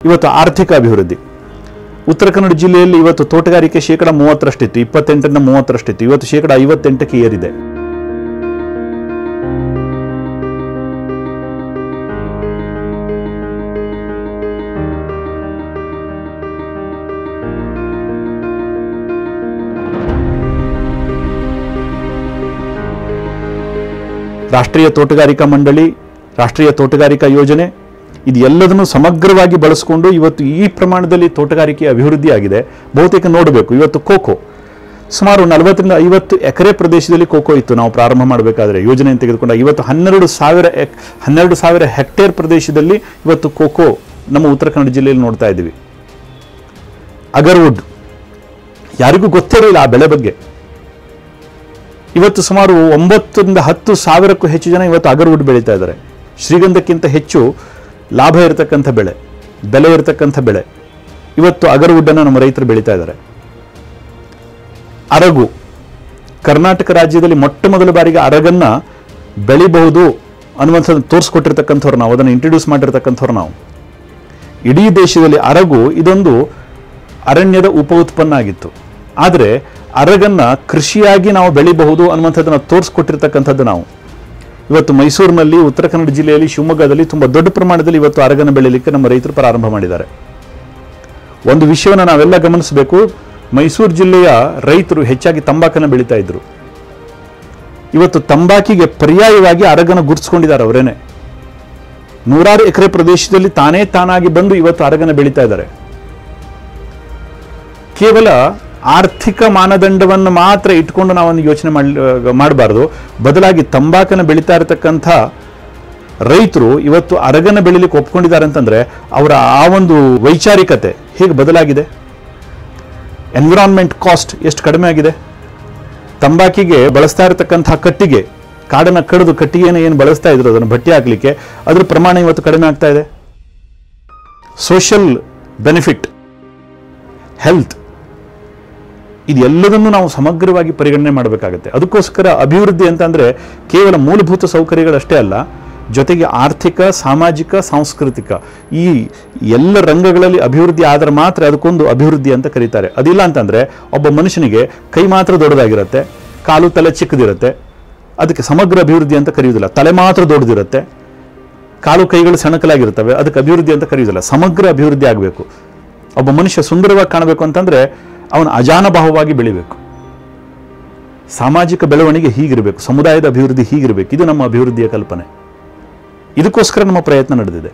ಇವತ್ತು ಆರ್ಥಿಕ ಅಭಿವೃದ್ಧಿ. ಉತ್ತರ ಕನ್ನಡ ಜಿಲ್ಲೆಯಲ್ಲಿ ಇವತ್ತು ತೋಟಗಾರಿಕೆ 30%, 28ರಿಂದ 30%, ಇವತ್ತು 58% ಏರಿದೆ. ರಾಷ್ಟ್ರೀಯ ತೋಟಗಾರಿಕಾ ಮಂಡಳಿ, ರಾಷ್ಟ್ರೀಯ ತೋಟಗಾರಿಕಾ ಯೋಜನೆ ಇದು ಎಲ್ಲದನ್ನು ಸಮಗ್ರವಾಗಿ ಬಳಸಿಕೊಂಡು ಇವತ್ತು ಈ ಪ್ರಮಾಣದಲ್ಲಿ ತೋಟಗಾರಿಕೆ ಅಭಿವೃದ್ಧಿ ಆಗಿದೆ. ಬಹುತೇಕ ನೋಡಬೇಕು, ಇವತ್ತು ಕೋಕೋ ಸುಮಾರು 40ರಿಂದ 50 ಎಕರೆ ಪ್ರದೇಶದಲ್ಲಿ ಕೋಕೋ ಇತ್ತು ನಾವು ಪ್ರಾರಂಭ ಮಾಡಬೇಕಾದ್ರೆ ಯೋಜನೆಯನ್ನು ತೆಗೆದುಕೊಂಡಾಗ. ಇವತ್ತು 12,000 ಹೆಕ್ಟೇರ್ ಪ್ರದೇಶದಲ್ಲಿ ಇವತ್ತು ಕೋಕೋ ನಮ್ಮ ಉತ್ತರ ಕನ್ನಡ ಜಿಲ್ಲೆಯಲ್ಲಿ ನೋಡ್ತಾ ಇದ್ದೀವಿ. ಅಗರ್ವುಡ್ ಯಾರಿಗೂ ಗೊತ್ತಿರಲಿಲ್ಲ ಆ ಬೆಳೆ ಬಗ್ಗೆ. ಇವತ್ತು ಸುಮಾರು 9ರಿಂದ 10 ಸಾವಿರಕ್ಕೂ ಹೆಚ್ಚು ಜನ ಇವತ್ತು ಅಗರ್ವುಡ್ ಬೆಳೀತಾ ಇದ್ದಾರೆ. ಶ್ರೀಗಂಧಕ್ಕಿಂತ ಹೆಚ್ಚು ಲಾಭ ಇರತಕ್ಕಂಥ ಬೆಳೆ, ಬೆಲೆ ಇರತಕ್ಕಂಥ ಬೆಳೆ ಇವತ್ತು ಅಗರ್ವುಡ್ಡನ್ನು ನಮ್ಮ ರೈತರು ಬೆಳೀತಾ ಇದ್ದಾರೆ. ಅರಗು ಕರ್ನಾಟಕ ರಾಜ್ಯದಲ್ಲಿ ಮೊಟ್ಟ ಮೊದಲ ಬಾರಿಗೆ ಅರಗನ್ನ ಬೆಳಿಬಹುದು ಅನ್ನುವಂಥದ್ದು ತೋರಿಸ್ಕೊಟ್ಟಿರ್ತಕ್ಕಂಥವ್ರು ನಾವು, ಅದನ್ನು ಇಂಟ್ರೊಡ್ಯೂಸ್ ಮಾಡಿರ್ತಕ್ಕಂಥವ್ರು ನಾವು. ಇಡೀ ದೇಶದಲ್ಲಿ ಅರಗು ಇದೊಂದು ಅರಣ್ಯದ ಉಪ ಉತ್ಪನ್ನ ಆಗಿತ್ತು. ಆದರೆ ಅರಗನ್ನ ಕೃಷಿಯಾಗಿ ನಾವು ಬೆಳಿಬಹುದು ಅನ್ನುವಂಥದ್ದನ್ನು ತೋರಿಸ್ಕೊಟ್ಟಿರ್ತಕ್ಕಂಥದ್ದು ನಾವು. ಇವತ್ತು ಮೈಸೂರಿನಲ್ಲಿ, ಉತ್ತರ ಕನ್ನಡ ಜಿಲ್ಲೆಯಲ್ಲಿ, ಶಿವಮೊಗ್ಗದಲ್ಲಿ ತುಂಬ ದೊಡ್ಡ ಪ್ರಮಾಣದಲ್ಲಿ ಇವತ್ತು ಅರಗನ್ನು ಬೆಳೀಲಿಕ್ಕೆ ನಮ್ಮ ರೈತರು ಪ್ರಾರಂಭ ಮಾಡಿದ್ದಾರೆ. ಒಂದು ವಿಷಯವನ್ನು ನಾವೆಲ್ಲ ಗಮನಿಸಬೇಕು, ಮೈಸೂರು ಜಿಲ್ಲೆಯ ರೈತರು ಹೆಚ್ಚಾಗಿ ತಂಬಾಕನ್ನು ಬೆಳೀತಾ ಇದ್ರು. ಇವತ್ತು ತಂಬಾಕಿಗೆ ಪರ್ಯಾಯವಾಗಿ ಅರಗನ್ನು ಗುರುತಿಸ್ಕೊಂಡಿದ್ದಾರೆ ಅವರೇನೆ. 100 ಎಕರೆ ಪ್ರದೇಶದಲ್ಲಿ ತಾನಾಗಿ ಬಂದು ಇವತ್ತು ಅರಗನ್ನು ಬೆಳೀತಾ ಇದ್ದಾರೆ. ಕೇವಲ ಆರ್ಥಿಕ ಮಾನದಂಡವನ್ನು ಮಾತ್ರ ಇಟ್ಕೊಂಡು ನಾವೊಂದು ಯೋಚನೆ ಮಾಡಬಾರ್ದು. ಬದಲಾಗಿ ತಂಬಾಕನ್ನು ಬೆಳೀತಾ ಇರತಕ್ಕಂಥ ರೈತರು ಇವತ್ತು ಅರಗನ್ನು ಬೆಳೀಲಿಕ್ಕೆ ಒಪ್ಕೊಂಡಿದ್ದಾರೆ ಅಂತಂದ್ರೆ ಅವರ ಆ ಒಂದು ವೈಚಾರಿಕತೆ ಹೇಗೆ ಬದಲಾಗಿದೆ. ಎನ್ವಿರಾನ್ಮೆಂಟ್ ಕಾಸ್ಟ್ ಎಷ್ಟು ಕಡಿಮೆ ಆಗಿದೆ. ತಂಬಾಕಿಗೆ ಬಳಸ್ತಾ ಇರತಕ್ಕಂಥ ಕಟ್ಟಿಗೆ, ಕಾಡನ್ನು ಕಡಿದು ಕಟ್ಟಿಗೆಯನ್ನು ಏನು ಬಳಸ್ತಾ ಇದ್ರು ಅದನ್ನು ಬಟ್ಟೆ ಹಾಕಲಿಕ್ಕೆ, ಅದ್ರ ಪ್ರಮಾಣ ಇವತ್ತು ಕಡಿಮೆ ಆಗ್ತಾ ಇದೆ. ಸೋಷಿಯಲ್ ಬೆನಿಫಿಟ್, ಹೆಲ್ತ್, ಇದೆಲ್ಲದನ್ನು ನಾವು ಸಮಗ್ರವಾಗಿ ಪರಿಗಣನೆ ಮಾಡಬೇಕಾಗುತ್ತೆ. ಅದಕ್ಕೋಸ್ಕರ ಅಭಿವೃದ್ಧಿ ಅಂತಂದ್ರೆ ಕೇವಲ ಮೂಲಭೂತ ಸೌಕರ್ಯಗಳಷ್ಟೇ ಅಲ್ಲ, ಜೊತೆಗೆ ಆರ್ಥಿಕ, ಸಾಮಾಜಿಕ, ಸಾಂಸ್ಕೃತಿಕ ಈ ಎಲ್ಲ ರಂಗಗಳಲ್ಲಿ ಅಭಿವೃದ್ಧಿ ಆದರೆ ಮಾತ್ರ ಅದಕ್ಕೊಂದು ಅಭಿವೃದ್ಧಿ ಅಂತ ಕರೀತಾರೆ. ಅದಿಲ್ಲ ಅಂತಂದ್ರೆ ಒಬ್ಬ ಮನುಷ್ಯನಿಗೆ ಕೈ ಮಾತ್ರ ದೊಡ್ಡದಾಗಿರುತ್ತೆ, ಕಾಲು ತಲೆ ಚಿಕ್ಕದಿರುತ್ತೆ, ಅದಕ್ಕೆ ಸಮಗ್ರ ಅಭಿವೃದ್ಧಿ ಅಂತ ಕರೆಯುವುದಿಲ್ಲ. ತಲೆ ಮಾತ್ರ ದೊಡ್ಡದಿರುತ್ತೆ, ಕಾಲು ಕೈಗಳು ಸಣಕಲಾಗಿರ್ತವೆ, ಅದಕ್ಕೆ ಅಭಿವೃದ್ಧಿ ಅಂತ ಕರೆಯುವುದಿಲ್ಲ. ಸಮಗ್ರ ಅಭಿವೃದ್ಧಿ ಆಗಬೇಕು. ಒಬ್ಬ ಮನುಷ್ಯ ಸುಂದರವಾಗಿ ಕಾಣಬೇಕು ಅಂತಂದ್ರೆ ಅವನು ಅಜಾನಭಾವವಾಗಿ ಬೆಳಿಬೇಕು. ಸಾಮಾಜಿಕ ಬೆಳವಣಿಗೆ ಹೀಗಿರಬೇಕು, ಸಮುದಾಯದ ಅಭಿವೃದ್ಧಿ ಹೀಗಿರಬೇಕು. ಇದು ನಮ್ಮ ಅಭಿವೃದ್ಧಿಯ ಕಲ್ಪನೆ. ಇದಕ್ಕೋಸ್ಕರ ನಮ್ಮ ಪ್ರಯತ್ನ ನಡೆದಿದೆ.